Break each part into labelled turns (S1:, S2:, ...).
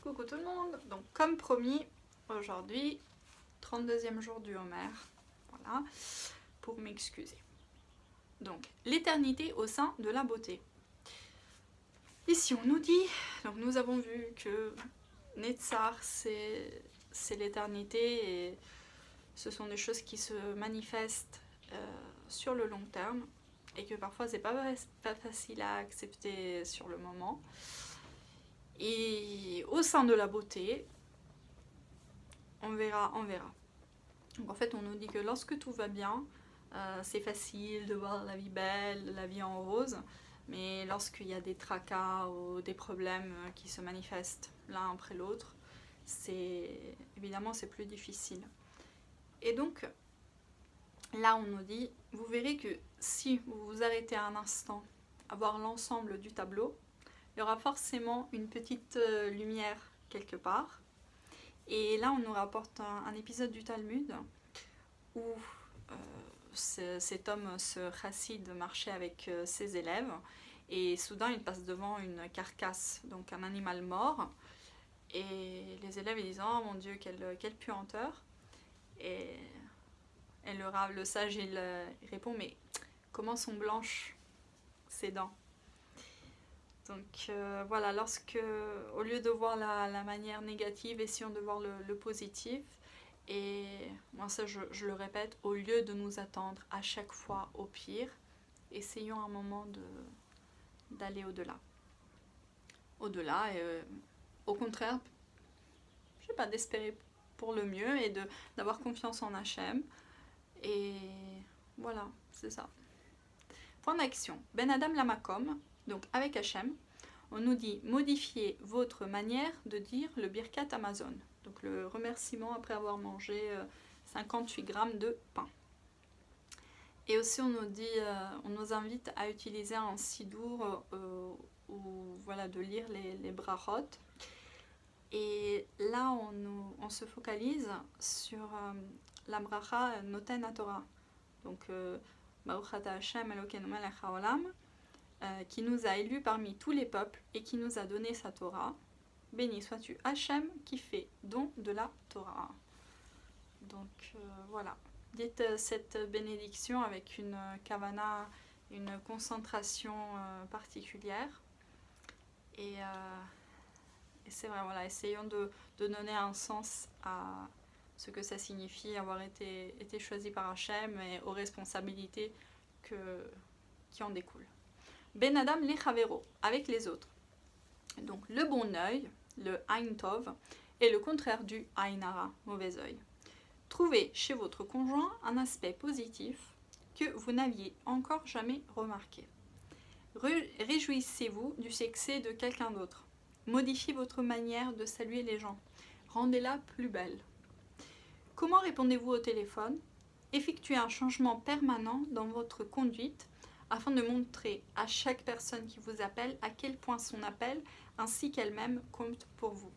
S1: Coucou tout le monde. Donc comme promis, aujourd'hui, 32e jour du Homer. Voilà, pour m'excuser. Donc, l'éternité au sein de la beauté. Ici on nous dit, donc nous avons vu que Netzar c'est l'éternité et ce sont des choses qui se manifestent sur le long terme et que parfois c'est pas facile à accepter sur le moment. Et au sein de la beauté, on verra. Donc en fait on nous dit que lorsque tout va bien, c'est facile de voir la vie belle, la vie en rose, mais lorsqu'il y a des tracas ou des problèmes qui se manifestent l'un après l'autre, évidemment c'est plus difficile. Et donc là on nous dit, vous verrez que si vous vous arrêtez un instant à voir l'ensemble du tableau, il y aura forcément une petite lumière quelque part. Et là on nous rapporte un épisode du Talmud où cet homme, ce chassid, marchait avec ses élèves et soudain il passe devant une carcasse, donc un animal mort, et les élèves ils disent « Oh mon Dieu, quelle puanteur !» et le sage il répond « Mais comment sont blanches ces dents ?» Donc voilà, au lieu de voir la manière négative, essayons de voir le positif. Et moi ça je le répète, au lieu de nous attendre à chaque fois au pire, essayons un moment d'aller au-delà. Au-delà et au contraire, je sais pas, d'espérer pour le mieux et d'avoir confiance en Hachem. Et voilà, c'est ça. Point d'action. Ben Adam Lamakom, donc avec Hachem, on nous dit modifiez votre manière de dire le Birkat Amazon. Donc le remerciement après avoir mangé 58 grammes de pain. Et aussi on nous dit, on nous invite à utiliser un sidour ou voilà, de lire les brachot. Et là on se focalise sur la bracha Noten HaTorah. Donc Baruch Ata Hashem Elokeinu melech haolam, qui nous a élus parmi tous les peuples et qui nous a donné sa Torah. Béni sois-tu Hachem qui fait don de la Torah. Donc voilà, dites cette bénédiction avec une kavana, une concentration particulière. Et c'est vrai, voilà, essayons de donner un sens à ce que ça signifie avoir été choisi par Hachem et aux responsabilités qui en découlent. Ben Adam le Chavero, avec les autres. Donc le bon œil, le Ain Tov, est le contraire du Ain Hara, mauvais œil. Trouvez chez votre conjoint un aspect positif que vous n'aviez encore jamais remarqué. Réjouissez-vous du succès de quelqu'un d'autre. Modifiez votre manière de saluer les gens. Rendez-la plus belle. Comment répondez-vous au téléphone? Effectuez un changement permanent dans votre conduite afin de montrer à chaque personne qui vous appelle à quel point son appel ainsi qu'elle-même compte pour vous.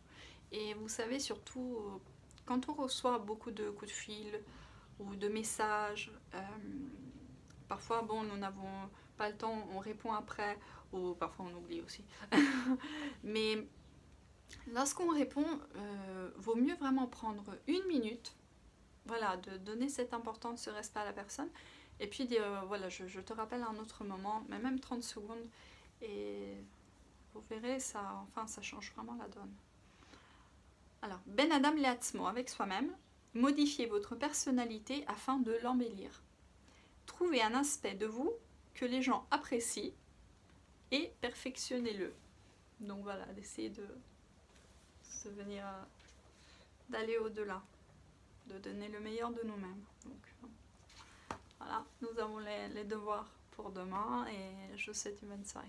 S1: Et vous savez, surtout quand on reçoit beaucoup de coups de fil ou de messages, parfois bon, nous n'avons pas le temps, on répond après, ou parfois on oublie aussi. Mais lorsqu'on répond, vaut mieux vraiment prendre une minute, voilà, de donner cette importance, ce respect à la personne, et puis dire, voilà, je te rappelle à un autre moment, mais même 30 secondes, et vous verrez, ça change vraiment la donne. Alors, Ben Adam Leatzmo, avec soi-même, modifiez votre personnalité afin de l'embellir. Trouvez un aspect de vous que les gens apprécient et perfectionnez-le. Donc voilà, d'essayer d'aller au-delà, de donner le meilleur de nous-mêmes. Donc voilà, nous avons les devoirs pour demain et je vous souhaite une bonne soirée.